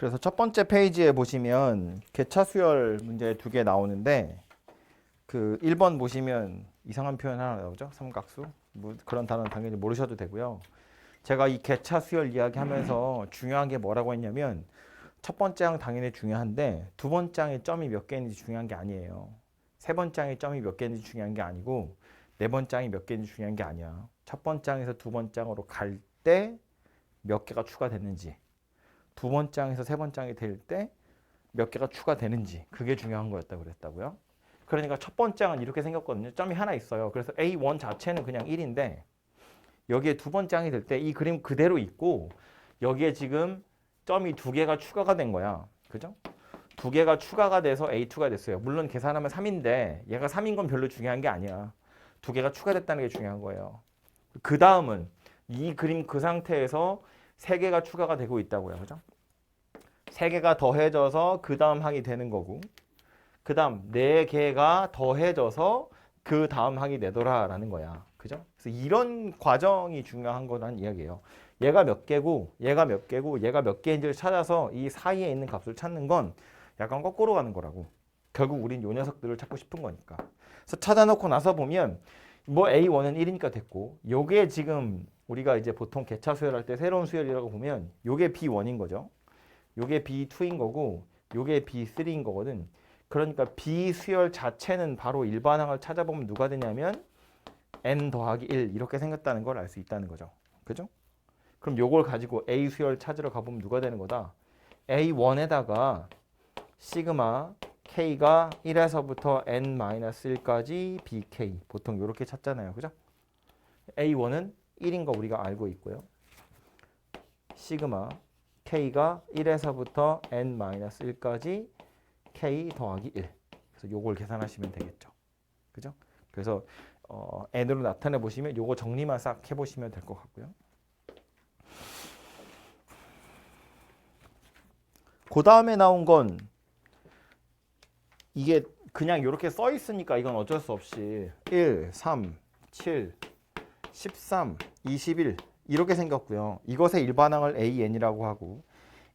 그래서 첫 번째 페이지에 보시면 개차 수열 문제 2개 나오는데 그 1번 보시면 이상한 표현 하나 나오죠. 삼각수. 뭐 그런 단어는 당연히 모르셔도 되고요. 제가 이 개차 수열 이야기하면서 중요한 게 뭐라고 했냐면 첫 번째 항 당연히 중요한데 두 번째 항에 점이 몇 개인지 중요한 게 아니에요. 세 번째 항에 점이 몇 개인지 중요한 게 아니고 네 번째 항이 몇 개인지 중요한 게 아니야. 첫 번째 항에서 두 번째 항으로 갈 때 몇 개가 추가됐는지, 두 번째 항에서 세 번째 항이 될 때 몇 개가 추가되는지, 그게 중요한 거였다고 그랬다고요. 그러니까 첫 번째 항은 이렇게 생겼거든요. 점이 하나 있어요. 그래서 A1 자체는 그냥 1인데 여기에 두 번째 항이 될 때 이 그림 그대로 있고 여기에 지금 점이 두 개가 추가가 된 거야. 그죠? 두 개가 추가가 돼서 A2가 됐어요. 물론 계산하면 3인데 얘가 3인 건 별로 중요한 게 아니야. 두 개가 추가됐다는 게 중요한 거예요. 그 다음은 이 그림 그 상태에서 세 개가 추가가 되고 있다고요. 그죠? 세 개가 더해져서 그 다음 항이 되는 거고 그 다음 네 개가 더해져서 그 다음 항이 되더라라는 거야. 그죠? 그래서 이런 과정이 중요한 거란 이야기예요. 얘가 몇 개고 얘가 몇 개고 얘가 몇 개인지를 찾아서 이 사이에 있는 값을 찾는 건 약간 거꾸로 가는 거라고. 결국 우린 요 녀석들을 찾고 싶은 거니까. 그래서 찾아놓고 나서 보면 뭐 A1은 1이니까 됐고 요게 지금 우리가 이제 보통 개차 수열할 때 새로운 수열이라고 보면 요게 B1인 거죠. 요게 B2인 거고 요게 B3인 거거든. 그러니까 B 수열 자체는 바로 일반항을 찾아보면 누가 되냐면 n 더하기 1 이렇게 생겼다는 걸 알 수 있다는 거죠. 그죠? 그럼 요걸 가지고 A 수열 찾으러 가보면 누가 되는 거다? A1에다가 시그마 K가 1에서부터 n-1까지 BK 보통 이렇게 찾잖아요. 그죠? A1은 1인 거 우리가 알고 있고요. 시그마 K가 1에서부터 n-1까지 K 더하기 1. 그래서 요걸 계산하시면 되겠죠. 그죠? 그래서 n으로 나타내 보시면 요거 정리만 싹 해보시면 될 것 같고요. 그 다음에 나온 건 이게 그냥 이렇게 써 있으니까 이건 어쩔 수 없이 1, 3, 7, 13, 21 이렇게 생겼고요. 이것의 일반항을 AN이라고 하고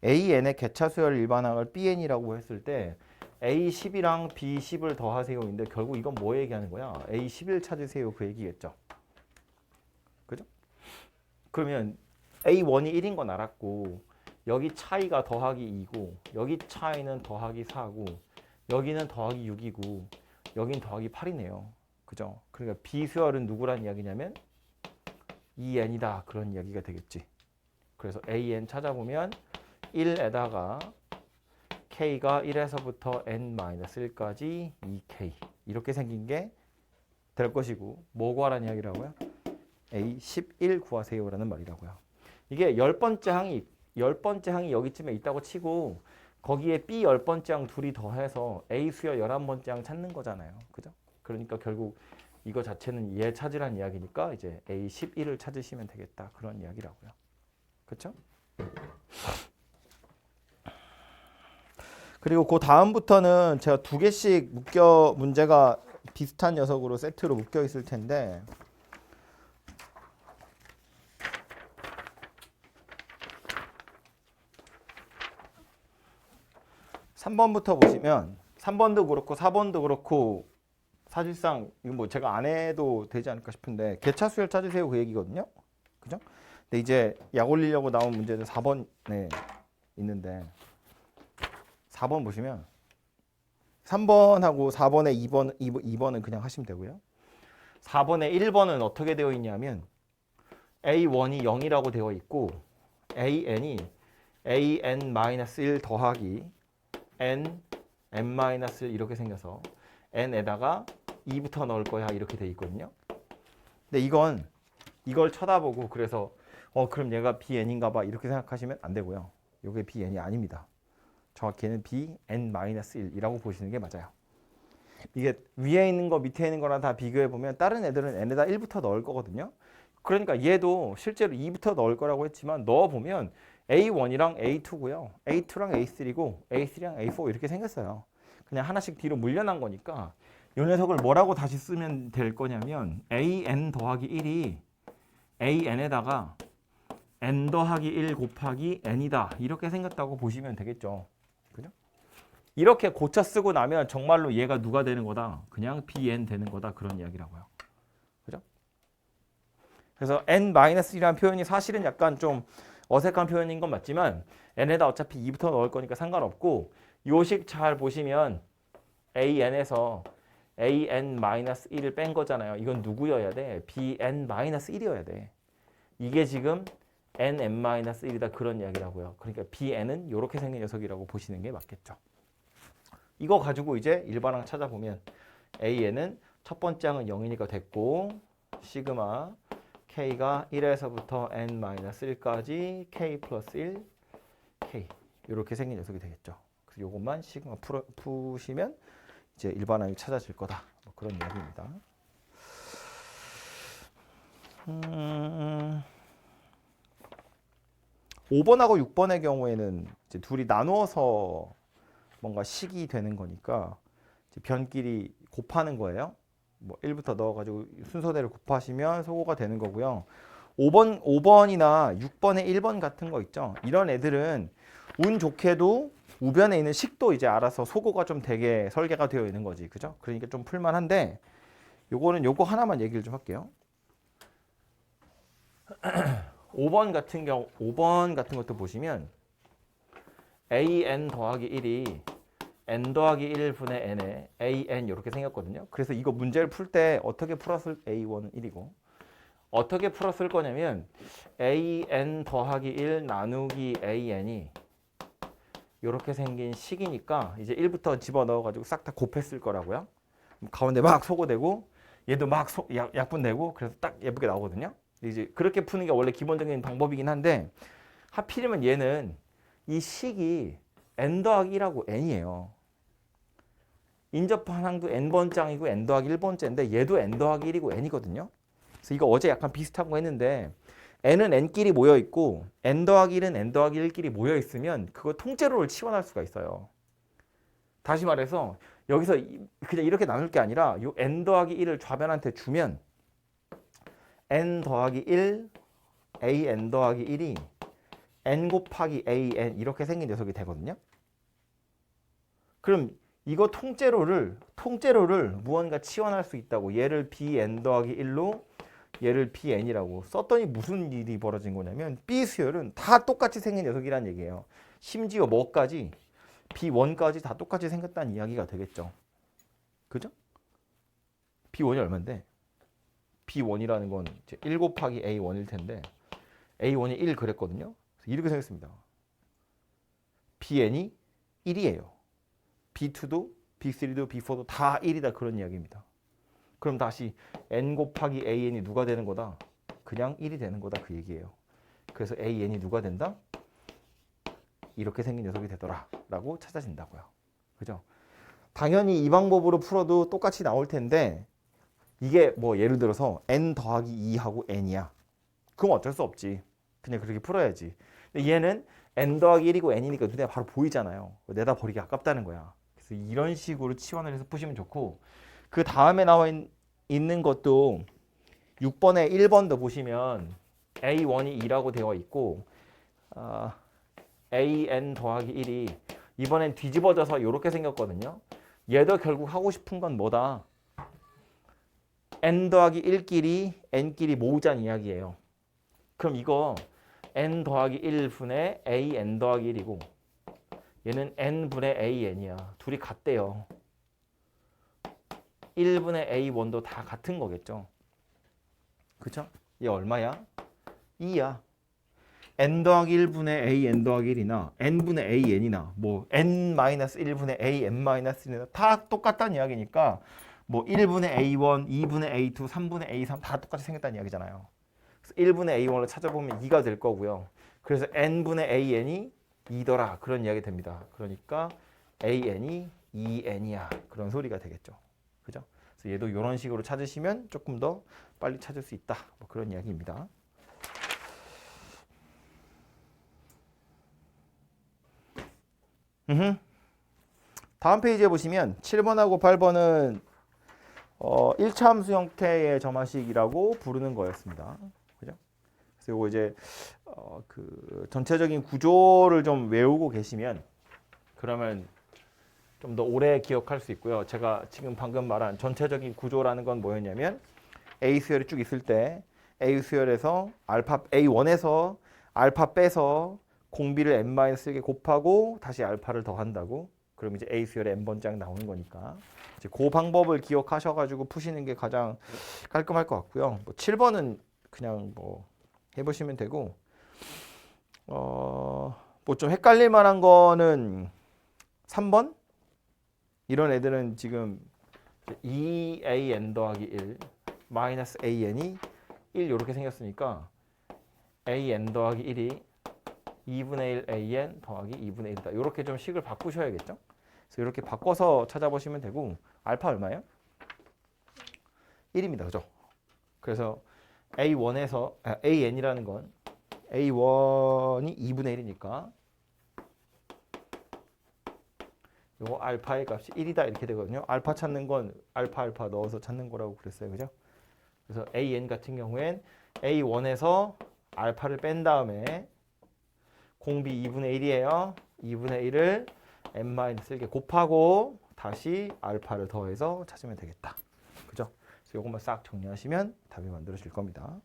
AN의 개차 수열 일반항을 BN이라고 했을 때 A10이랑 B10을 더하세요인데 결국 이건 뭐 얘기하는 거야? A11 찾으세요 그 얘기겠죠. 그죠? 그러면 A1이 1인 건 알았고 여기 차이가 더하기 2고 여기 차이는 더하기 4고 여기는 더하기 6이고 여긴 더하기 8이네요. 그죠? 그러니까 비수열은 누구란 이야기냐면 EN이다 그런 이야기가 되겠지. 그래서 AN 찾아보면 1에다가 K가 1에서부터 n-1까지 2K 이렇게 생긴 게 될 것이고 뭐 구하라는 이야기라고요? A11 구하세요라는 말이라고요. 이게 10번째 항이 여기쯤에 있다고 치고 거기에 B 10번째 항 둘이 더해서 A 수열 11번째 항 찾는 거잖아요. 그죠? 그러니까 결국 이거 자체는 얘 찾으란 이야기니까 이제 A11을 찾으시면 되겠다. 그런 이야기라고요. 그렇죠? 그리고 그 다음부터는 제가 두 개씩 문제가 비슷한 녀석으로 세트로 묶여 있을 텐데 3번부터 보시면 3번도 그렇고 4번도 그렇고 사실상 이거 뭐 제가 안 해도 되지 않을까 싶은데 개차 수열 찾으세요 그 얘기거든요. 그죠? 근데 이제 약 올리려고 나온 문제는 4번에 있는데 4번 보시면 3번하고 4번에 2번은 그냥 하시면 되고요. 4번에 1번은 어떻게 되어 있냐면 A1이 0이라고 되어 있고 AN이 AN-1 더하기 N, N-1 이렇게 생겨서 N에다가 2부터 넣을 거야 이렇게 돼 있거든요. 근데 이걸 쳐다보고 그래서 그럼 얘가 BN인가 봐 이렇게 생각하시면 안 되고요. 이게 BN이 아닙니다. 정확히는 BN-1이라고 보시는 게 맞아요. 이게 위에 있는 거 밑에 있는 거랑 다 비교해 보면 다른 애들은 N에다 1부터 넣을 거거든요. 그러니까 얘도 실제로 2부터 넣을 거라고 했지만 넣어보면 A1이랑 A2고요. A2랑 A3고 A3랑 A4 이렇게 생겼어요. 그냥 하나씩 뒤로 물려난 거니까 이 녀석을 뭐라고 다시 쓰면 될 거냐면 AN 더하기 1이 AN에다가 n 더하기 1 곱하기 n이다. 이렇게 생겼다고 보시면 되겠죠. 그죠? 이렇게 고쳐 쓰고 나면 정말로 얘가 누가 되는 거다? 그냥 bn 되는 거다. 그런 이야기라고요. 그죠? 그래서 n-1이라는 표현이 사실은 약간 좀 어색한 표현인 건 맞지만 n에다 어차피 2부터 넣을 거니까 상관없고 요식 잘 보시면 an에서 an-1을 뺀 거잖아요. 이건 누구여야 돼? bn-1이어야 돼. 이게 지금 nn-1이다 그런 이야기라고요. 그러니까 bn은 이렇게 생긴 녀석이라고 보시는 게 맞겠죠. 이거 가지고 이제 일반항 찾아보면 an은 첫 번째 항은 0이니까 됐고 시그마 k가 1에서부터 n-1까지 k 플러스 1 k 이렇게 생긴 녀석이 되겠죠. 그래서 이것만 시그마 푸시면 이제 일반항이 찾아질 거다. 뭐 그런 이야기입니다. 5번하고 6번의 경우에는 이제 둘이 나누어서 뭔가 식이 되는 거니까 이제 변끼리 곱하는 거예요. 뭐 1부터 넣어가지고 순서대로 곱하시면 소거가 되는 거고요. 5번이나 6번의 1번 같은 거 있죠. 이런 애들은 운 좋게도 우변에 있는 식도 이제 알아서 소거가 좀 되게 설계가 되어 있는 거지. 그죠? 그러니까 좀 풀만한데 요거는 요거 하나만 얘기를 좀 할게요. 5번 같은 것도 보시면 an 더하기 1이 n 더하기 1분의 n에 an 이렇게 생겼거든요. 그래서 이거 문제를 풀 때 어떻게 풀었을 a1은 1이고 어떻게 풀었을 거냐면 an 더하기 1 나누기 an이 이렇게 생긴 식이니까 이제 1부터 집어넣어가지고 싹 다 곱했을 거라고요. 가운데 막 소거되고 얘도 막 약분되고 그래서 딱 예쁘게 나오거든요. 이제 그렇게 푸는 게 원래 기본적인 방법이긴 한데 하필이면 얘는 이 식이 n 더하기 1하고 n이에요. 인접한 항도 n번장이고 n 더하기 1번째인데 얘도 n 더하기 1이고 n이거든요. 그래서 이거 어제 약간 비슷한 거 했는데 n은 n끼리 모여 있고 n 더하기 1은 n 더하기 1끼리 모여 있으면 그거 통째로를 치환할 수가 있어요. 다시 말해서 여기서 그냥 이렇게 나눌 게 아니라 이 n 더하기 1을 좌변한테 주면 n 더하기 1 an 더하기 1이 n 곱하기 an 이렇게 생긴 녀석이 되거든요. 그럼 이거 통째로를 무언가 치환할 수 있다고 얘를 bn 더하기 1로 얘를 bn이라고 썼더니 무슨 일이 벌어진 거냐면 b 수열은 다 똑같이 생긴 녀석이란 얘기예요. 심지어 뭐까지 b1까지 다 똑같이 생겼다는 이야기가 되겠죠. 그죠? b1이 얼마인데 b1이라는 건 이제 1 곱하기 a1일 텐데 a1이 1 그랬거든요. 이렇게 생겼습니다. bn이 1이에요. b2도 b3도 b4도 다 1이다 그런 이야기입니다. 그럼 다시 n 곱하기 an이 누가 되는 거다? 그냥 1이 되는 거다 그 얘기예요. 그래서 an이 누가 된다? 이렇게 생긴 녀석이 되더라 라고 찾아진다고요. 그죠? 당연히 이 방법으로 풀어도 똑같이 나올 텐데 이게 뭐 예를 들어서 n 더하기 2하고 n이야. 그럼 어쩔 수 없지. 그냥 그렇게 풀어야지. 근데 얘는 n 더하기 1이고 n이니까 눈에 바로 보이잖아요. 내다 버리기 아깝다는 거야. 그래서 이런 식으로 치환을 해서 푸시면 좋고 그 다음에 나와 있는 것도 6번에 1번도 보시면 a1이 2라고 되어 있고 an 더하기 1이 이번엔 뒤집어져서 이렇게 생겼거든요. 얘도 결국 하고 싶은 건 뭐다? n 더하기 1끼리 n끼리 모으자는 이야기예요. 그럼 이거 n 더하기 1분의 an 더하기 1이고 얘는 n분의 an이야. 둘이 같대요. 1분의 a1도 다 같은 거겠죠. 그쵸? 얘 얼마야? 2야. n 더하기 1분의 a n 더하기 1이나 n분의 a n이나 뭐 n-1분의 a n-1이나 다 똑같다는 이야기니까 뭐 1분의 a1, 2분의 a2, 3분의 a3 다 똑같이 생겼다는 이야기잖아요. 그래서 1분의 a1을 찾아보면 2가 될 거고요. 그래서 n분의 an이 2더라 그런 이야기 됩니다. 그러니까 an이 2n이야 그런 소리가 되겠죠. 그죠? 그래서 얘도 이런 식으로 찾으시면 조금 더 빨리 찾을 수 있다. 뭐 그런 이야기입니다. 다음 페이지에 보시면 7번하고 8번은 1차 함수 형태의 점화식이라고 부르는 거였습니다. 그죠? 그래서 그래서 요거 이제 그 전체적인 구조를 좀 외우고 계시면 그러면 좀 더 오래 기억할 수 있고요. 제가 지금 방금 말한 전체적인 구조라는 건 뭐였냐면 A 수열이 쭉 있을 때 A 수열에서 알파 A1에서 알파 빼서 공비를 n-1개 곱하고 다시 알파를 더한다고. 그럼 이제 A 수열에 n번짝 나오는 거니까 이제 그 방법을 기억하셔가지고 푸시는 게 가장 깔끔할 것 같고요. 뭐 7번은 그냥 뭐 해보시면 되고 뭐 좀 헷갈릴 만한 거는 3번 이런 애들은 지금 2an 더하기 1 마이너스 an이 1 이렇게 생겼으니까 an 더하기 1이 2분의 1 an 더하기 2분의 1이다. 이렇게 좀 식을 바꾸셔야겠죠. 그래서 이렇게 바꿔서 찾아보시면 되고 알파 얼마예요? 1입니다. 그죠? 그래서 A1에서 AN이라는 건 A1이 2분의 1이니까 요 알파의 값이 1이다 이렇게 되거든요. 알파 찾는 건 알파 넣어서 찾는 거라고 그랬어요. 그죠? 그래서 AN 같은 경우엔 A1에서 알파를 뺀 다음에 공비 2분의 1이에요. 2분의 1을 n-1개 곱하고 다시 알파를 더해서 찾으면 되겠다. 그죠? 그래서 이것만 싹 정리하시면 답이 만들어질 겁니다.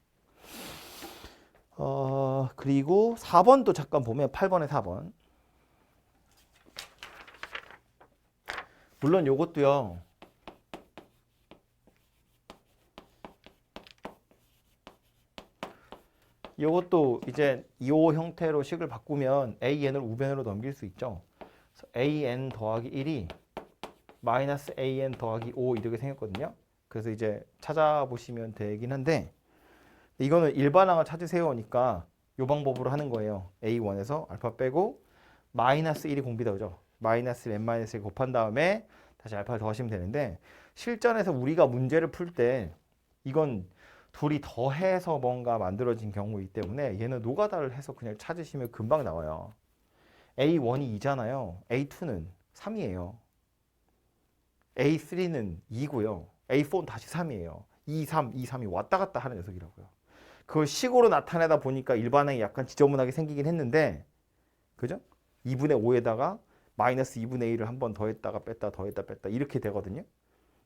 그리고 4번도 잠깐 보면 8번에 4번. 물론 요것도요. 요것도 이제 이 형태로 식을 바꾸면 AN을 우변으로 넘길 수 있죠. 그래서 AN 더하기 1이 마이너스 AN 더하기 5 이렇게 생겼거든요. 그래서 이제 찾아보시면 되긴 한데 이거는 일반항을 찾으세요니까 이 방법으로 하는 거예요. A1에서 알파 빼고 마이너스 1이 공비다 그죠? 마이너스 n-1 곱한 다음에 다시 알파를 더하시면 되는데 실전에서 우리가 문제를 풀 때 이건 둘이 더해서 뭔가 만들어진 경우이기 때문에 얘는 노가다를 해서 그냥 찾으시면 금방 나와요. A1이 2잖아요. A2는 3이에요. A3는 2고요. A4는 다시 3이에요. 2, 3, 2, 3이 왔다 갔다 하는 녀석이라고요. 그걸 식으로 나타내다 보니까 일반항이 약간 지저분하게 생기긴 했는데 그죠? 2분의 5에다가 마이너스 2분의 1을 한 번 더했다가 뺐다 더했다 뺐다 이렇게 되거든요.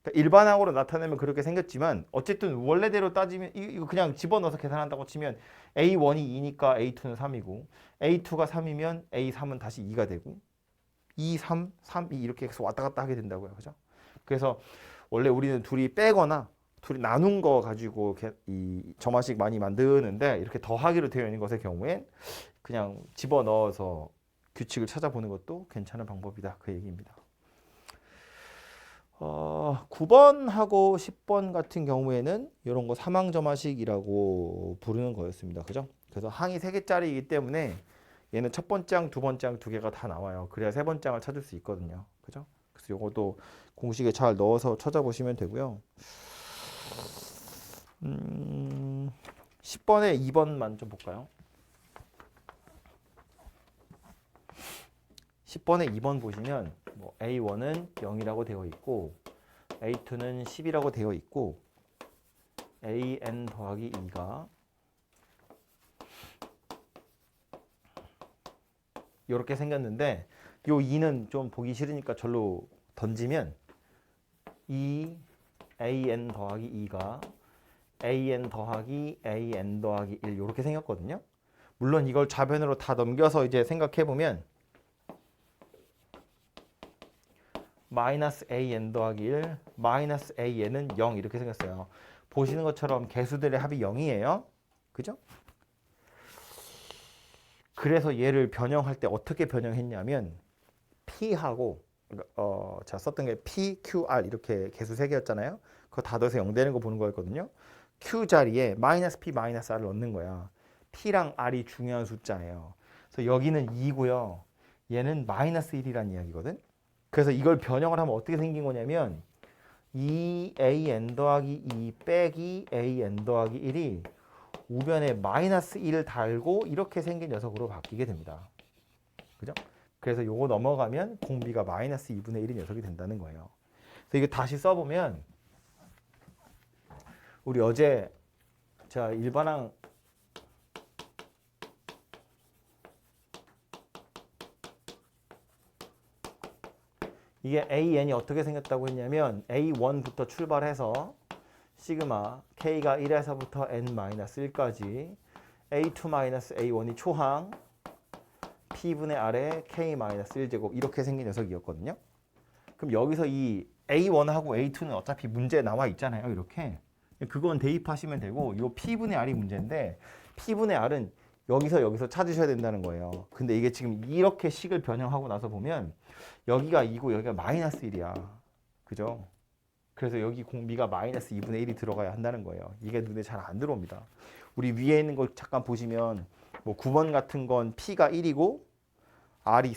그러니까 일반항으로 나타내면 그렇게 생겼지만 어쨌든 원래대로 따지면 이거 그냥 집어넣어서 계산한다고 치면 A1이 2니까 A2는 3이고 A2가 3이면 A3은 다시 2가 되고 2, 3, 3, 2 이렇게 해서 왔다 갔다 하게 된다고요. 그죠? 그래서 원래 우리는 둘이 빼거나 둘이 나눈 거 가지고 이 점화식 많이 만드는데 이렇게 더하기로 되어 있는 것의 경우엔 그냥 집어넣어서 규칙을 찾아보는 것도 괜찮은 방법이다. 그 얘기입니다. 9번하고 10번 같은 경우에는 이런 거 사망점화식이라고 부르는 거였습니다. 그죠? 그래서 항이 3개짜리이기 때문에 얘는 첫 번째 항, 두 번째 항 두 개가 다 나와요. 그래야 세 번째 항을 찾을 수 있거든요. 그죠? 그래서 이것도 공식에 잘 넣어서 찾아보시면 되고요. 10번에 2번만 좀 볼까요? 10번에 2번 보시면 뭐 A1은 0이라고 되어 있고 A2는 10이라고 되어 있고 AN 더하기 2가 이렇게 생겼는데 요 2는 좀 보기 싫으니까 절로 던지면 이 AN 더하기 2가 AN 더하기 AN 더하기 1 이렇게 생겼거든요. 물론 이걸 좌변으로 다 넘겨서 이제 생각해보면 마이너스 AN 더하기 1 마이너스 AN은 0 이렇게 생겼어요. 보시는 것처럼 개수들의 합이 0이에요. 그죠? 그래서 얘를 변형할 때 어떻게 변형했냐면 P하고 제가 썼던 게 P, Q, R 이렇게 개수 3개였잖아요. 그거 다 더해서 0 되는 거 보는 거였거든요. Q 자리에 마이너스 P, 마이너스 R을 넣는 거야. P랑 R이 중요한 숫자예요. 그래서 여기는 2고요. 얘는 마이너스 1이라는 이야기거든. 그래서 이걸 변형을 하면 어떻게 생긴 거냐면 2AN 더하기 2 빼기 AN 더하기 1이 우변에 마이너스 1을 달고 이렇게 생긴 녀석으로 바뀌게 됩니다. 그죠? 그래서 요거 넘어가면 공비가 마이너스 2분의 1인 녀석이 된다는 거예요. 그래서 이거 다시 써보면 우리 어제 제가 일반항 이게 AN이 어떻게 생겼다고 했냐면 A1부터 출발해서 시그마 K가 1에서부터 N-1까지 A2-A1이 초항 P분의 R에 K-1제곱 이렇게 생긴 녀석이었거든요. 그럼 여기서 이 A1하고 A2는 어차피 문제에 나와 있잖아요. 이렇게. 그건 대입하시면 되고 이 P분의 R이 문제인데 P분의 R은 여기서 찾으셔야 된다는 거예요. 근데 이게 지금 이렇게 식을 변형하고 나서 보면 여기가 2고 여기가 마이너스 1이야. 그죠? 그래서 여기 공비가 마이너스 2분의 1이 들어가야 한다는 거예요. 이게 눈에 잘 안 들어옵니다. 우리 위에 있는 걸 잠깐 보시면 뭐 9번 같은 건 P가 1이고 R이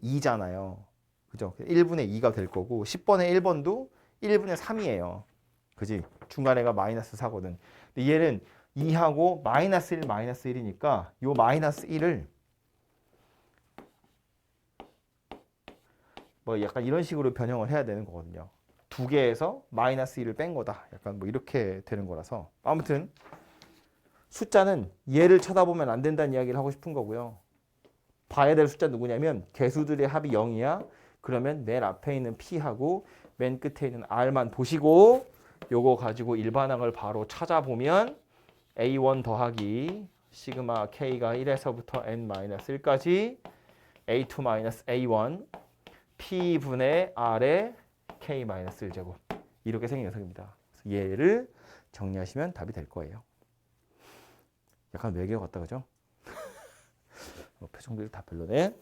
2잖아요. 그죠? 1분의 2가 될 거고 10번의 1번도 1분의 3이에요. 그지? 중간에가 마이너스 4거든. 근데 얘는 2하고 마이너스 1, 마이너스 1이니까 요 마이너스 1을 뭐 약간 이런 식으로 변형을 해야 되는 거거든요. 두 개에서 마이너스 1을 뺀 거다. 약간 뭐 이렇게 되는 거라서 아무튼 숫자는 얘를 쳐다보면 안 된다는 이야기를 하고 싶은 거고요. 봐야 될 숫자 누구냐면 개수들의 합이 0이야. 그러면 맨 앞에 있는 P하고 맨 끝에 있는 R만 보시고 요거 가지고 일반항을 바로 찾아보면 A1 더하기 시그마 K가 1에서부터 N-1까지 A2-A1 P분의 R의 K-1제곱 이렇게 생긴 녀석입니다. 얘를 정리하시면 답이 될 거예요. 약간 외계어 같다 그죠? 표정들이 다 별로네.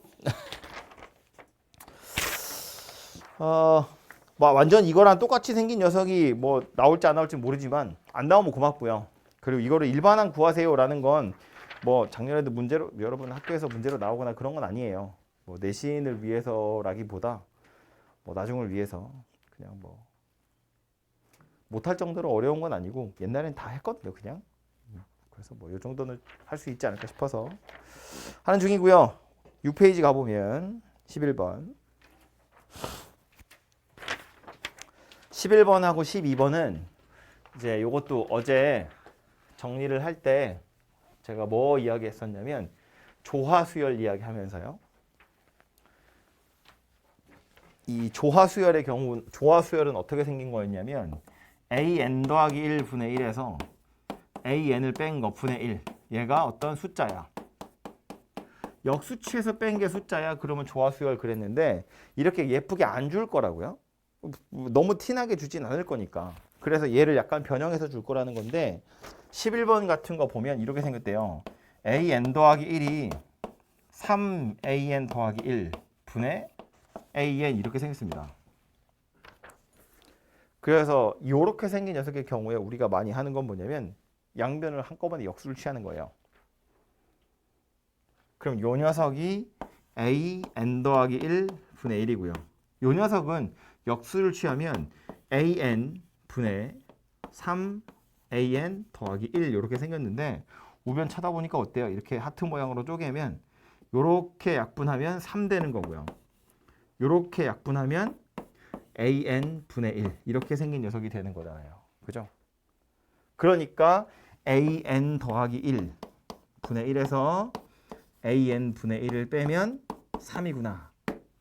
뭐 완전 이거랑 똑같이 생긴 녀석이 뭐 나올지 안 나올지 모르지만 안 나오면 고맙고요. 그리고 이거를 일반항 구하세요라는 건 뭐 작년에도 문제로 여러분 학교에서 문제로 나오거나 그런 건 아니에요. 뭐 내신을 위해서라기보다 뭐 나중을 위해서 그냥 뭐 못할 정도로 어려운 건 아니고 옛날엔 다 했거든요. 그냥 그래서 뭐 이 정도는 할 수 있지 않을까 싶어서 하는 중이고요. 6페이지 가보면 11번 11번하고 12번은 이제 이것도 어제 정리를 할 때 제가 뭐 이야기했었냐면 조화수열 이야기하면서요. 이 조화수열의 경우 조화수열은 어떻게 생긴 거였냐면 AN 더하기 1 분의 1에서 AN을 뺀 거 분의 1 얘가 어떤 숫자야. 역수치에서 뺀 게 숫자야. 그러면 조화수열 그랬는데 이렇게 예쁘게 안 줄 거라고요. 너무 티나게 주진 않을 거니까. 그래서 얘를 약간 변형해서 줄 거라는 건데 11번 같은 거 보면 이렇게 생겼대요. AN 더하기 1이 3AN 더하기 1 분의 AN 이렇게 생겼습니다. 그래서 이렇게 생긴 녀석의 경우에 우리가 많이 하는 건 뭐냐면 양변을 한꺼번에 역수를 취하는 거예요. 그럼 요 녀석이 AN 더하기 1 분의 1이고요. 요 녀석은 역수를 취하면 AN 분의 3AN 더하기 1 이렇게 생겼는데 우변 쳐다보니까 어때요? 이렇게 하트 모양으로 쪼개면 이렇게 약분하면 3 되는 거고요. 이렇게 약분하면 AN 분의 1 이렇게 생긴 녀석이 되는 거잖아요. 그죠? 그러니까 AN 더하기 1 분의 1에서 AN 분의 1을 빼면 3이구나.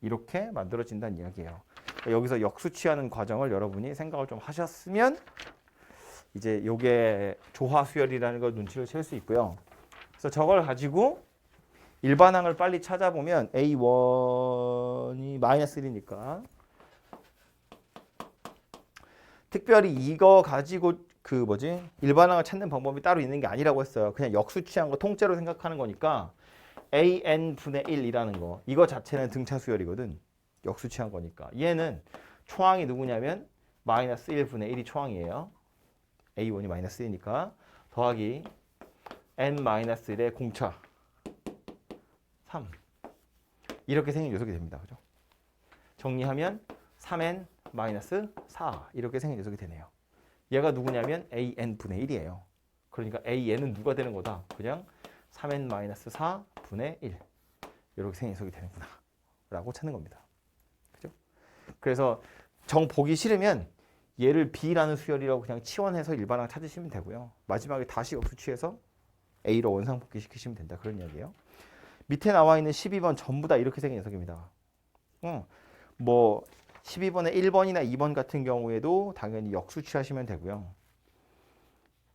이렇게 만들어진다는 이야기예요. 여기서 역수취하는 과정을 여러분이 생각을 좀 하셨으면 이제 요게 조화수열이라는 걸 눈치를 챌 수 있고요. 그래서 저걸 가지고 일반항을 빨리 찾아보면 A1이 마이너스 1이니까 특별히 이거 가지고 일반항을 찾는 방법이 따로 있는 게 아니라고 했어요. 그냥 역수취한 거 통째로 생각하는 거니까 AN 분의 1이라는 거 이거 자체는 등차 수열이거든. 역수취한 거니까. 얘는 초항이 누구냐면 마이너스 1분의 1이 초항이에요. A1이 마이너스 1이니까 더하기 N-1의 공차 3 이렇게 생긴 녀석이 됩니다. 그죠? 정리하면 3N-4 이렇게 생긴 녀석이 되네요. 얘가 누구냐면 AN분의 1이에요. 그러니까 AN은 누가 되는 거다? 그냥 3N-4 분의 1 이렇게 생긴 녀석이 되는구나 라고 찾는 겁니다. 그죠? 그래서 정 보기 싫으면 얘를 B라는 수열이라고 그냥 치환해서 일반항 찾으시면 되고요. 마지막에 다시 역수취해서 A로 원상복귀 시키시면 된다. 그런 이야기예요. 밑에 나와 있는 12번 전부 다 이렇게 생긴 녀석입니다. 뭐 12번의 1번이나 2번 같은 경우에도 당연히 역수 취하시면 되고요.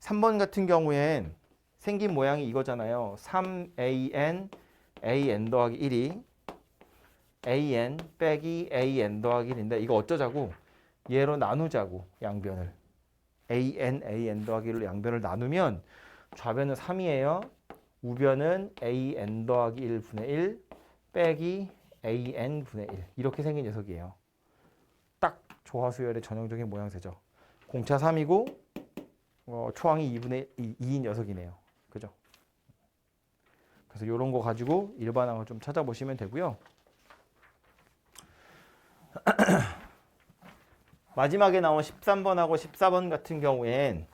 3번 같은 경우엔 생긴 모양이 이거잖아요. 3an an 더하기 1이 an 빼기 an 더하기 1인데 이거 어쩌자고? 얘로 나누자고 양변을. an 더하기 1로 양변을 나누면 좌변은 3이에요. 우변은 an 더하기 1분의 1 빼기 an 분의 1 이렇게 생긴 녀석이에요. 딱 조화수열의 전형적인 모양새죠. 공차 3이고 초항이 2분의 2인 녀석이네요. 그죠? 그래서 이런 거 가지고 일반항을 좀 찾아보시면 되고요. 마지막에 나온 13번하고 14번 같은 경우엔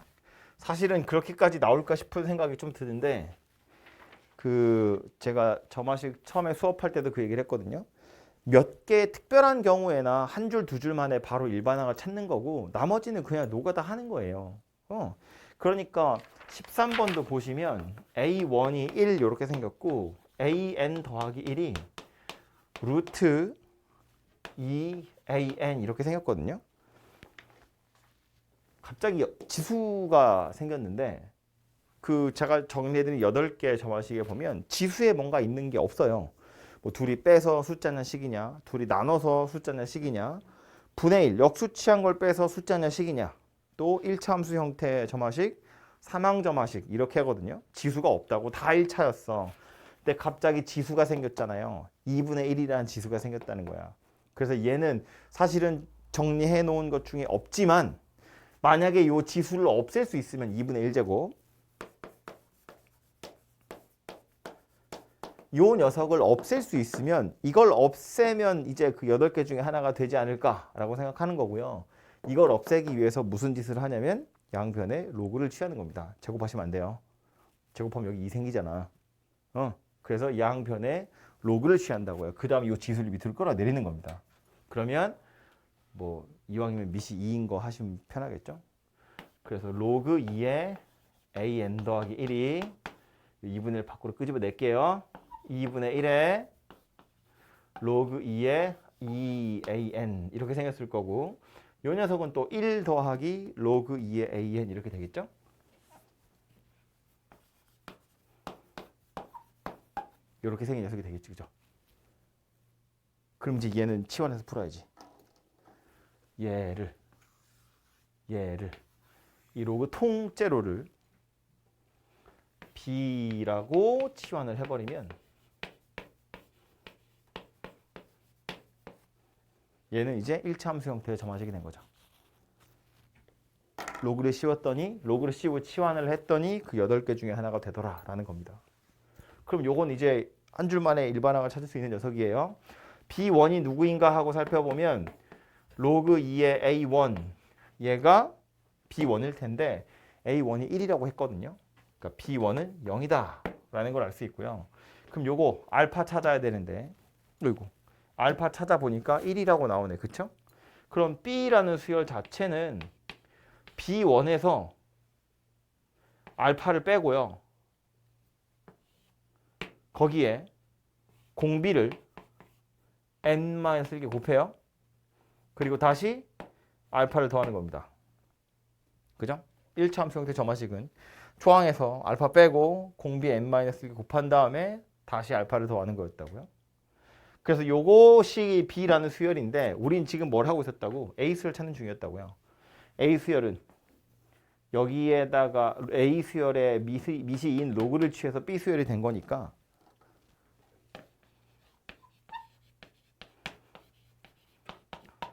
사실은 그렇게까지 나올까 싶은 생각이 좀 드는데 제가 저마식 처음에 수업할 때도 그 얘기를 했거든요. 몇 개 특별한 경우에나 한 줄, 두 줄 만에 바로 일반항을 찾는 거고 나머지는 그냥 노가다 하는 거예요. 그러니까 13번도 보시면 A1이 1 이렇게 생겼고 AN 더하기 1이 루트 2AN 이렇게 생겼거든요. 갑자기 지수가 생겼는데 제가 정리해드린 8개 저마식에 보면 지수에 뭔가 있는 게 없어요. 뭐 둘이 빼서 숫자냐 식이냐, 둘이 나눠서 숫자냐 식이냐, 분의 1, 역수 취한 걸 빼서 숫자냐 식이냐, 또 1차 함수 형태의 저마식, 삼항 저마식 이렇게 하거든요. 지수가 없다고 다 1차였어. 근데 갑자기 지수가 생겼잖아요. 2분의 1이라는 지수가 생겼다는 거야. 그래서 얘는 사실은 정리해 놓은 것 중에 없지만 만약에 이 지수를 없앨 수 있으면 2분의 1제곱 요 녀석을 없앨 수 있으면 이걸 없애면 이제 그 8개 중에 하나가 되지 않을까라고 생각하는 거고요. 이걸 없애기 위해서 무슨 짓을 하냐면 양변에 로그를 취하는 겁니다. 제곱하시면 안 돼요. 제곱하면 여기 2 생기잖아. 그래서 양변에 로그를 취한다고요. 그 다음에 이 지수를 밑으로 끌어내리는 겁니다. 그러면 뭐 이왕이면 밑이 2인 거 하시면 편하겠죠. 그래서 로그 2에 an 더하기 1이 2분의 1 밖으로 끄집어낼게요. 2분의 1에 로그 2에 2an 이렇게 생겼을 거고 이 녀석은 또 1 더하기 로그 2의 an 이렇게 되겠죠? 이렇게 생긴 녀석이 되겠지, 그죠? 그럼 이제 얘는 치환해서 풀어야지. 얘를 이 로그 통째로를 b라고 치환을 해버리면 얘는 이제 1차 함수 형태의 저마식이 된 거죠. 로그를 씌웠더니 로그를 씌우고 치환을 했더니 그 8개 중에 하나가 되더라라는 겁니다. 그럼 요건 이제 한 줄 만에 일반항을 찾을 수 있는 녀석이에요. B1이 누구인가 하고 살펴보면 로그 2의 A1 얘가 B1일 텐데 A1이 1이라고 했거든요. 그러니까 B1은 0이다 라는 걸 알 수 있고요. 그럼 요거 알파 찾아야 되는데 이거 알파 찾아보니까 1이라고 나오네. 그쵸? 그럼 B라는 수열 자체는 B1에서 알파를 빼고요. 거기에 공비를 n-1개 곱해요. 그리고 다시 알파를 더하는 겁니다. 그죠? 1차 함수 형태 저마식은 초항에서 알파 빼고 공비 n-1개 곱한 다음에 다시 알파를 더하는 거였다고요. 그래서 요것이 B라는 수열인데 우린 지금 뭘 하고 있었다고? A 수열 찾는 중이었다고요. A 수열은 여기에다가 A 수열의 밑이 2인 로그를 취해서 B 수열이 된 거니까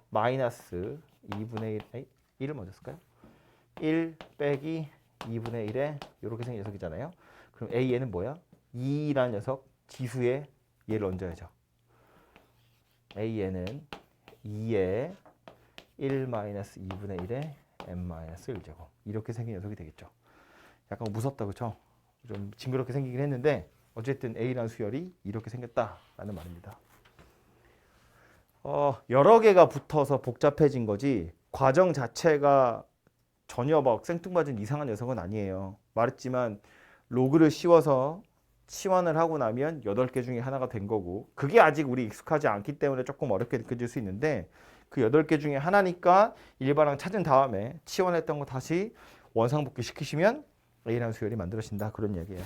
마이너스 2분의 1을 먼저 쓸까요? 1 빼기 2분의 1에 이렇게 생긴 녀석이잖아요. 그럼 A에는 뭐야? 2라는 녀석 지수에 얘를 얹어야죠. A에는 2에 1 마이너스 2분의 1에 n 마이너스 1제곱 이렇게 생긴 녀석이 되겠죠. 약간 무섭다 그렇죠? 좀 징그럽게 생기긴 했는데 어쨌든 A라는 수열이 이렇게 생겼다라는 말입니다. 여러 개가 붙어서 복잡해진 거지 과정 자체가 전혀 막 생뚱맞은 이상한 녀석은 아니에요. 말했지만 로그를 씌워서 치환을 하고 나면 8개 중에 하나가 된 거고 그게 아직 우리 익숙하지 않기 때문에 조금 어렵게 느껴질 수 있는데 그 8개 중에 하나니까 일반항 찾은 다음에 치환했던 거 다시 원상복귀 시키시면 A라는 수열이 만들어진다. 그런 얘기예요.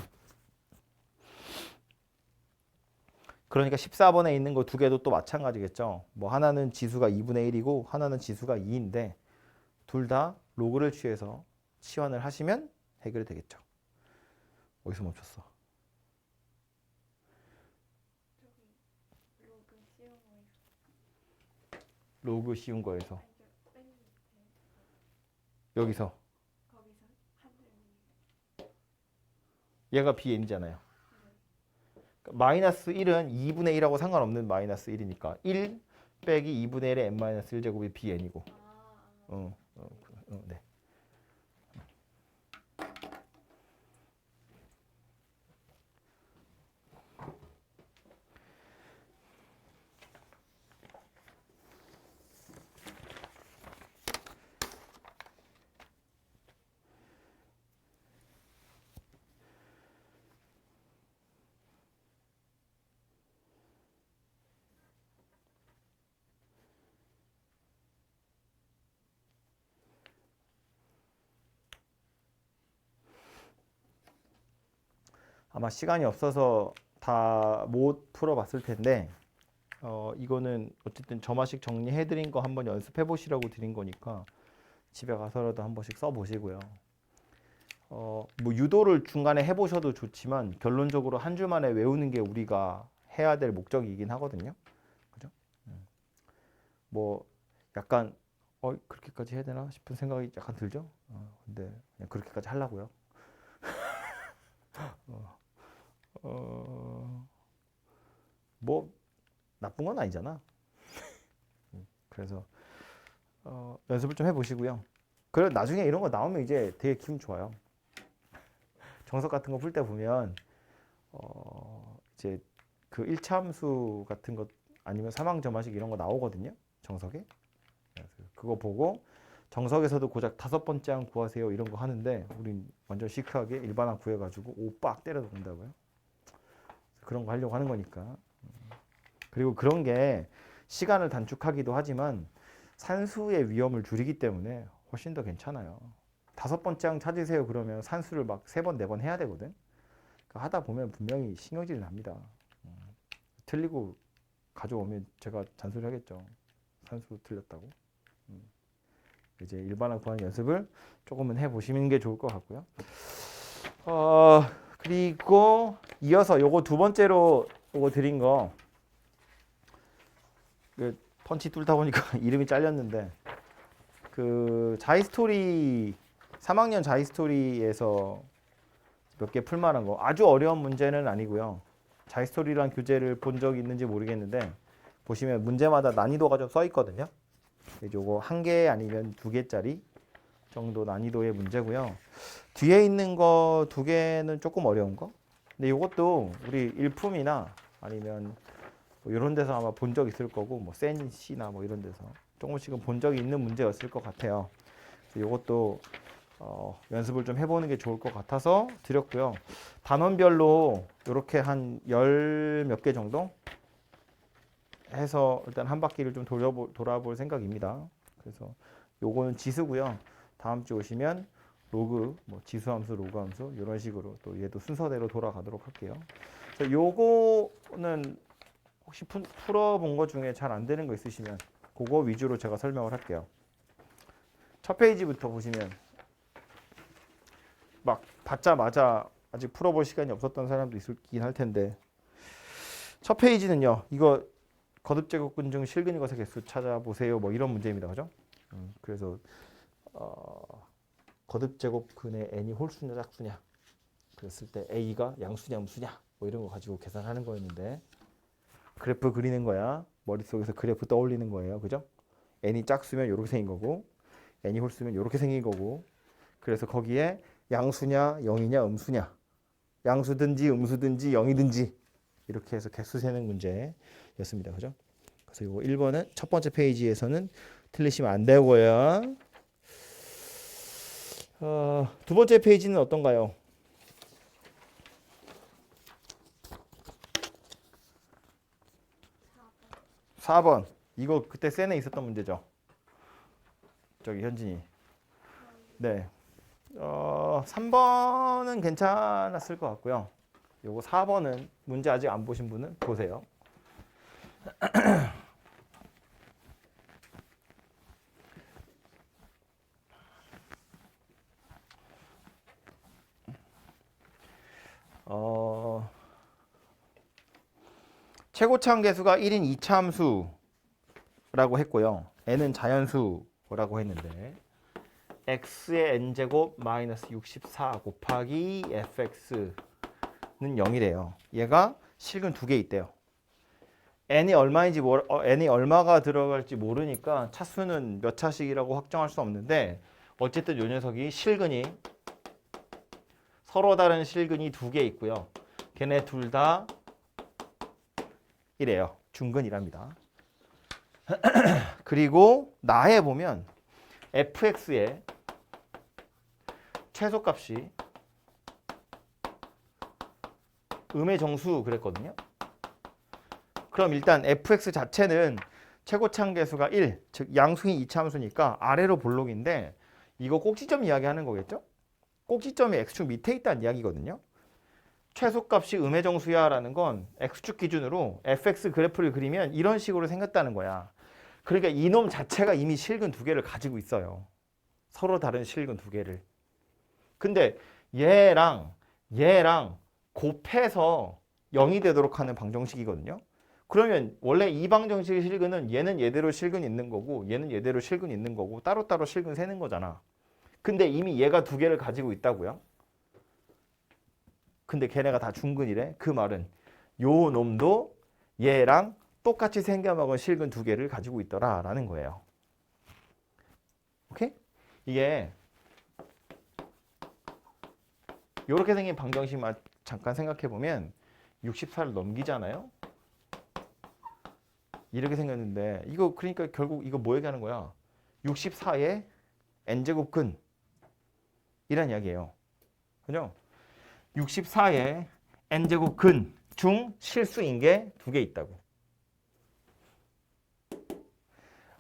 그러니까 14번에 있는 거 두 개도 또 마찬가지겠죠. 뭐 하나는 지수가 2분의 1이고 하나는 지수가 2인데 둘 다 로그를 취해서 치환을 하시면 해결이 되겠죠. 어디서 멈췄어? 로그 씌운 거에서 여기서 얘가 bn이잖아요. 마이너스 1은 2분의 1하고 상관없는 마이너스 1이니까 1 빼기 2분의 1의 n-1제곱이 bn이고 네. 아마 시간이 없어서 다 못 풀어봤을 텐데 이거는 어쨌든 저마식 정리해드린 거 한번 연습해 보시라고 드린 거니까 집에 가서라도 한 번씩 써보시고요. 뭐 유도를 중간에 해보셔도 좋지만 결론적으로 한 주 만에 외우는 게 우리가 해야 될 목적이긴 하거든요. 그죠? 뭐 약간 그렇게까지 해야 되나 싶은 생각이 약간 들죠. 근데 그냥 그렇게까지 하려고요. 뭐 나쁜 건 아니잖아. 그래서 연습을 좀 해보시고요. 그래 나중에 이런 거 나오면 이제 되게 기분 좋아요. 정석 같은 거 풀 때 보면 이제 그 1차 함수 같은 것 아니면 사망점화식 이런 거 나오거든요. 정석에. 그거 보고 정석에서도 고작 5번째 항 구하세요 이런 거 하는데 우린 완전 시크하게 일반항 구해가지고 5 빡 때려 넣는다고요. 그런 거 하려고 하는 거니까. 그리고 그런 게 시간을 단축하기도 하지만 산수의 위험을 줄이기 때문에 훨씬 더 괜찮아요. 5번째 항 찾으세요 그러면 산수를 막 3번, 4번 해야 되거든. 그러니까 하다 보면 분명히 신경질이 납니다. 틀리고 가져오면 제가 잔소리 하겠죠. 산수 틀렸다고. 이제 일반항 구하는 연습을 조금은 해보시는 게 좋을 것 같고요. 그리고 이어서 요거 두 번째로 요거 드린 거 그 펀치 뚫다 보니까 이름이 잘렸는데 그 자이스토리 3학년 자이스토리에서 몇 개 풀만한 거 아주 어려운 문제는 아니고요. 자이스토리란 교재를 본 적이 있는지 모르겠는데 보시면 문제마다 난이도가 좀 써 있거든요. 요거 1개 아니면 2개짜리 정도 난이도의 문제고요. 뒤에 있는 거 2개는 조금 어려운 거. 근데 이것도 우리 일품이나 아니면 뭐 이런 데서 아마 본 적 있을 거고 뭐 센시나 뭐 이런 데서 조금씩은 본 적이 있는 문제였을 것 같아요. 이것도 연습을 좀 해보는 게 좋을 것 같아서 드렸고요. 단원별로 이렇게 한 10 몇 개 정도 해서 일단 한 바퀴를 좀 돌아볼 생각입니다. 그래서 요거는 지수고요. 다음 주 오시면 로그, 뭐 지수함수, 로그함수 이런 식으로 또 얘도 순서대로 돌아가도록 할게요. 그래서 요거는 혹시 풀어본 거 중에 잘 안 되는 거 있으시면 그거 위주로 제가 설명을 할게요. 첫 페이지부터 보시면 막 받자마자 아직 풀어볼 시간이 없었던 사람도 있긴 할 텐데 첫 페이지는요. 이거 거듭제곱근 중 실근이 것의 개수 찾아보세요. 뭐 이런 문제입니다. 그죠? 그래서 거듭제곱근의 n이 홀수냐 짝수냐 그랬을 때 a가 양수냐 음수냐 뭐 이런 거 가지고 계산하는 거였는데 그래프 그리는 거야. 머릿속에서 그래프 떠올리는 거예요. 그죠? n이 짝수면 이렇게 생긴 거고 n이 홀수면 이렇게 생긴 거고 그래서 거기에 양수냐 0이냐 음수냐 양수든지 음수든지 0이든지 이렇게 해서 개수 세는 문제였습니다. 그죠? 그래서 이거 1번은 첫 번째 페이지에서는 틀리시면 안 되고요. 두 번째 페이지는 어떤가요? 4번. 이거 그때 센에 있었던 문제죠. 저기 현진이. 네. 3번은 괜찮았을 것 같고요. 요거 4번은 문제 아직 안 보신 분은 보세요. 최고차항 계수가 1인 이차함수라고 했고요. n은 자연수라고 했는데 x의 n제곱 마이너스 64 곱하기 fx는 0이래요. 얘가 실근 두 개 있대요. n이 얼마인지 n이 얼마가 들어갈지 모르니까 차수는 몇 차씩이라고 확정할 수 없는데 어쨌든 요 녀석이 실근이 서로 다른 실근이 두 개 있고요. 걔네 둘 다 이래요. 중근이랍니다. 그리고 나에 보면 fx의 최소값이 음의 정수 그랬거든요. 그럼 일단 fx 자체는 최고차항 계수가 1, 즉 양수인 이차함수니까 아래로 볼록인데 이거 꼭지점 이야기하는 거겠죠? 꼭지점이 x축 밑에 있다는 이야기거든요. 최소값이 음의 정수야라는 건 x축 기준으로 fx 그래프를 그리면 이런 식으로 생겼다는 거야. 그러니까 이놈 자체가 이미 실근 두 개를 가지고 있어요. 서로 다른 실근 두 개를. 근데 얘랑 곱해서 0이 되도록 하는 방정식이거든요. 그러면 원래 이 방정식의 실근은 얘는 얘대로 실근 있는 거고 얘는 얘대로 실근 있는 거고 따로따로 실근 세는 거잖아. 근데 이미 얘가 두 개를 가지고 있다고요. 근데 걔네가 다 중근이래. 그 말은 요 놈도 얘랑 똑같이 생겨먹은 실근 두 개를 가지고 있더라 라는 거예요. 오케이? 이게 이렇게 생긴 방정식만 잠깐 생각해 보면 64를 넘기잖아요. 이렇게 생겼는데 이거 그러니까 결국 이거 뭐 얘기하는 거야? 64의 n제곱 근 이란 이야기예요. 그죠? 64의 n제곱 근 중 실수인 게 두 개 있다고.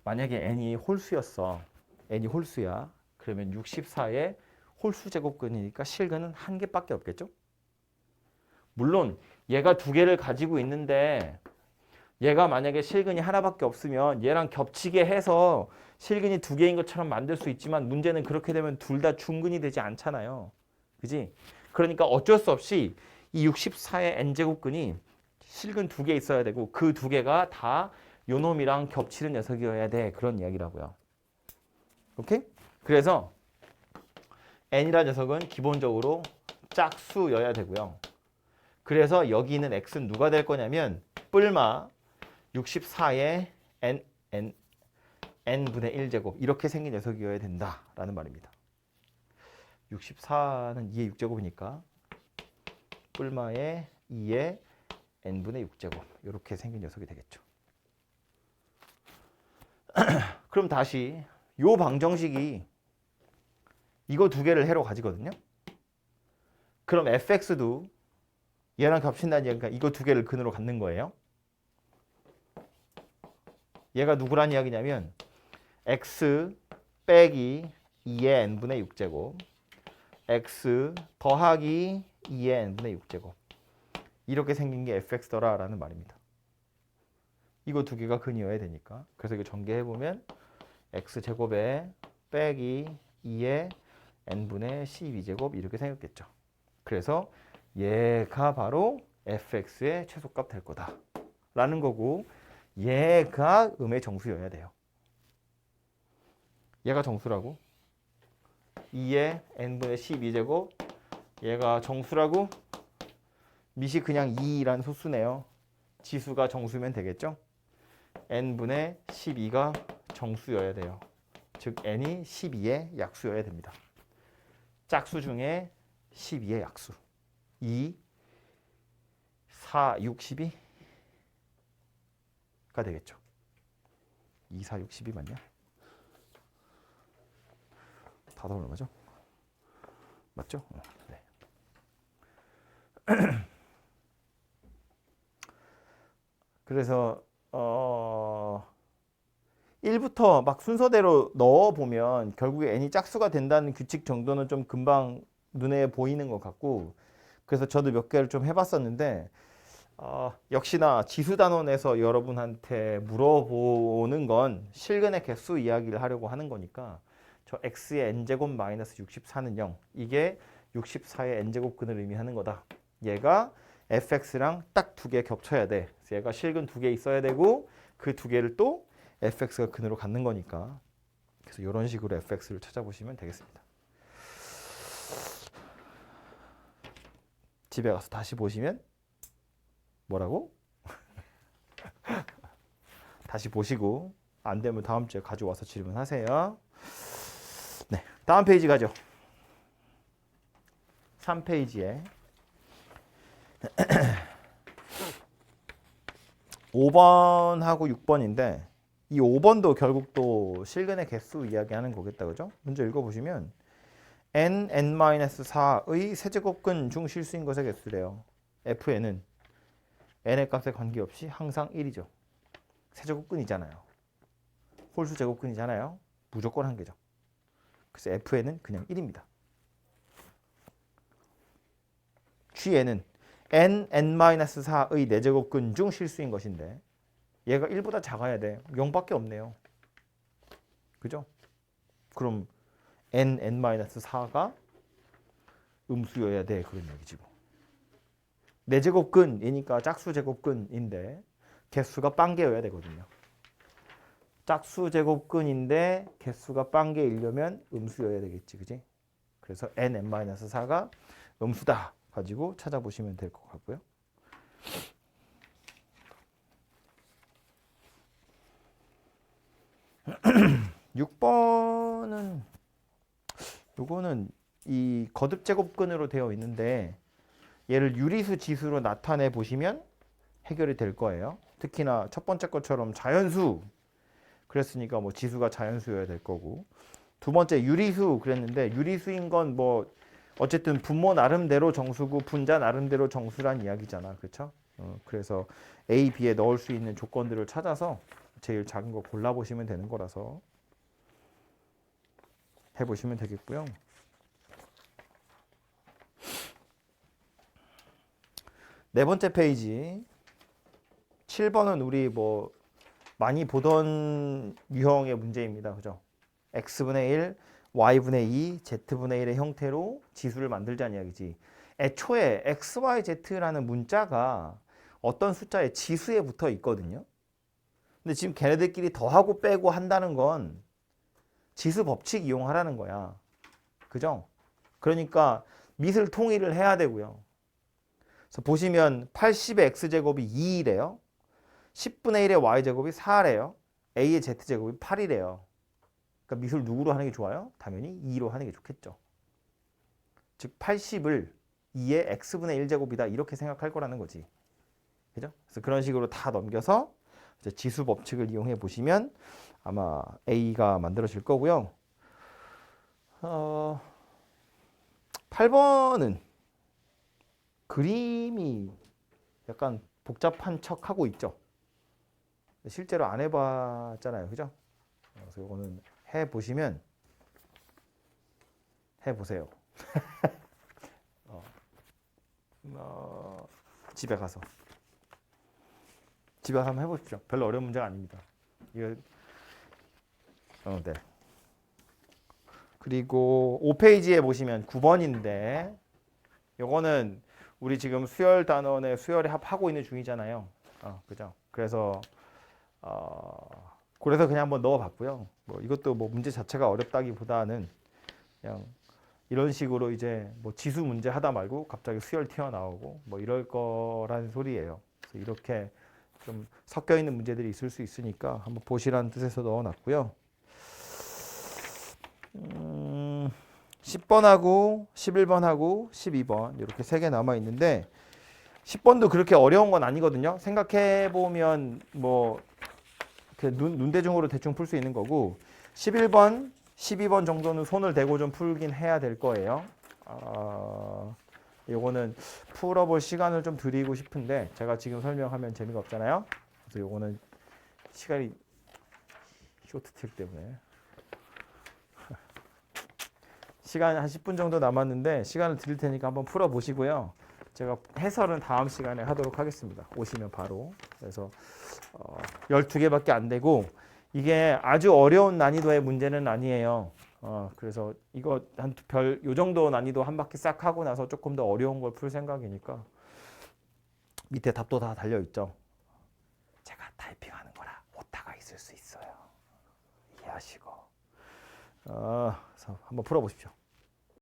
만약에 n이 홀수였어. n이 홀수야. 그러면 64의 홀수 제곱근이니까 실근은 한 개밖에 없겠죠? 물론 얘가 두 개를 가지고 있는데 얘가 만약에 실근이 하나밖에 없으면 얘랑 겹치게 해서 실근이 두 개인 것처럼 만들 수 있지만 문제는 그렇게 되면 둘 다 중근이 되지 않잖아요. 그지? 그러니까 어쩔 수 없이 이 64의 n제곱근이 실근 두 개 있어야 되고 그 두 개가 다 요놈이랑 겹치는 녀석이어야 돼. 그런 이야기라고요. 오케이? 그래서 n이라는 녀석은 기본적으로 짝수여야 되고요. 그래서 여기 있는 x는 누가 될 거냐면 뿔마 64의 n분의 1제곱 이렇게 생긴 녀석이어야 된다라는 말입니다. 64는 2의 6제곱이니까 뿔마의 2의 n분의 6제곱 이렇게 생긴 녀석이 되겠죠. 그럼 다시 요 방정식이 이거 두 개를 해로 가지거든요. 그럼 fx도 얘랑 겹친다는 얘기가 이거 두 개를 근으로 갖는 거예요. 얘가 누구란 이야기냐면 x 빼기 2의 n분의 6제곱 x 더하기 2의 n분의 6제곱 이렇게 생긴 게 fx더라라는 말입니다. 이거 두 개가 근이어야 되니까. 그래서 이거 전개해보면 x제곱에 빼기 2의 n분의 12제곱 이렇게 생겼겠죠. 그래서 얘가 바로 fx의 최소값 될 거다 라는 거고 얘가 음의 정수여야 돼요. 얘가 정수라고 2의 n분의 12제곱 얘가 정수라고 밑이 그냥 2라는 소수네요. 지수가 정수면 되겠죠. n분의 12가 정수여야 돼요. 즉 n이 12의 약수여야 됩니다. 짝수 중에 12의 약수 2, 4, 6, 12가 되겠죠. 2, 4, 6, 12 맞냐? 다 더하면 얼마죠? 맞죠? 네. 그래서 1부터 막 순서대로 넣어보면 결국에 n이 짝수가 된다는 규칙 정도는 좀 금방 눈에 보이는 것 같고, 그래서 저도 몇 개를 좀 해봤었는데 역시나 지수 단원에서 여러분한테 물어보는 건 실근의 개수 이야기를 하려고 하는 거니까 저 x의 n제곱 마이너스 64는 0, 이게 64의 n제곱근을 의미하는 거다. 얘가 fx랑 딱 두 개 겹쳐야 돼. 그래서 얘가 실근 두 개 있어야 되고 그 두 개를 또 fx가 근으로 갖는 거니까, 그래서 이런 식으로 fx를 찾아보시면 되겠습니다. 집에 가서 다시 보시면 뭐라고? 다시 보시고 안 되면 다음 주에 가져와서 질문하세요. 네, 다음 페이지 가죠. 3페이지에 5번하고 6번인데 이 5번도 결국 또 실근의 개수 이야기하는 거겠다, 그죠? 먼저 읽어보시면 n-4의 세제곱근 중 실수인 것의 개수래요. fn은 n의 값에 관계없이 항상 1이죠. 세제곱근이잖아요. 홀수 제곱근이잖아요. 무조건 한 개죠. 그래서 fn은 그냥 1입니다. gn은 n-4의 4제곱근 중 실수인 것인데 얘가 1보다 작아야 돼. 0밖에 없네요. 그죠? 그럼 n-4가 음수여야 돼. 그런 얘기지 뭐. 4제곱근이니까 짝수 제곱근인데 개수가 빵개여야 되거든요. 짝수 제곱근인데 개수가 빵개이려면 음수여야 되겠지. 그지? 그래서 n-4가 음수다 가지고 찾아보시면 될 것 같고요. 6번은 요거는 이 거듭 제곱근으로 되어 있는데 얘를 유리수 지수로 나타내 보시면 해결이 될 거예요. 특히나 첫 번째 것처럼 자연수 그랬으니까 뭐 지수가 자연수여야 될 거고, 두 번째 유리수 그랬는데 유리수인 건 뭐 어쨌든 분모 나름대로 정수고 분자 나름대로 정수란 이야기잖아. 그렇죠? 그래서 A, B에 넣을 수 있는 조건들을 찾아서 제일 작은 거 골라보시면 되는 거라서 해보시면 되겠고요. 네 번째 페이지 7번은 우리 뭐 많이 보던 유형의 문제입니다. 그죠? x분의 1, y분의 2, z분의 1의 형태로 지수를 만들자는 이야기지. 애초에 x, y, z라는 문자가 어떤 숫자의 지수에 붙어 있거든요. 근데 지금 걔네들끼리 더하고 빼고 한다는 건 지수 법칙 이용하라는 거야. 그죠? 그러니까 밑을 통일을 해야 되고요. 그래서 보시면 80의 x제곱이 2래요. 10분의 1의 y제곱이 4래요. a의 z제곱이 8이래요. 그러니까 밑을 누구로 하는 게 좋아요? 당연히 2로 하는 게 좋겠죠. 즉 80을 2의 x분의 1제곱이다 이렇게 생각할 거라는 거지. 그죠? 그래서 그런 식으로 다 넘겨서 이제 지수 법칙을 이용해 보시면 아마 a가 만들어질 거고요. 8번은 그림이 약간 복잡한 척 하고 있죠. 실제로 안 해봤잖아요. 그죠? 그래서 이거는 해보시면 해보세요. 집에 가서 한번 해보십시오. 별로 어려운 문제가 아닙니다. 이거 네. 그리고 5페이지에 보시면 9번인데 요거는 우리 지금 수열 단원의 수열에 합하고 있는 중이잖아요. 그죠? 그래서 그냥 한번 넣어봤고요. 뭐 이것도 뭐 문제 자체가 어렵다기보다는 그냥 이런 식으로 이제 뭐 지수 문제 하다 말고 갑자기 수열 튀어나오고 뭐 이럴 거라는 소리예요. 그래서 이렇게 좀 섞여 있는 문제들이 있을 수 있으니까 한번 보시라는 뜻에서 넣어놨고요. 10번하고 11번하고 12번 이렇게 3개 남아 있는데 10번도 그렇게 어려운 건 아니거든요. 생각해 보면 뭐 눈대중으로 대충 풀 수 있는 거고 11번, 12번 정도는 손을 대고 좀 풀긴 해야 될 거예요. 요거는 풀어볼 시간을 좀 드리고 싶은데 제가 지금 설명하면 재미가 없잖아요. 그래서 요거는 시간이 쇼트트릭 때문에. 시간 한 10분 정도 남았는데 시간을 드릴 테니까 한번 풀어보시고요. 제가 해설은 다음 시간에 하도록 하겠습니다. 오시면 바로. 그래서 12개밖에 안 되고 이게 아주 어려운 난이도의 문제는 아니에요. 그래서 이거 요 정도 난이도 한 바퀴 싹 하고 나서 조금 더 어려운 걸 풀 생각이니까 밑에 답도 다 달려 있죠. 제가 타이핑하는 거라 오타가 있을 수 있어요. 이해하시고. 그래서 한번 풀어보십시오.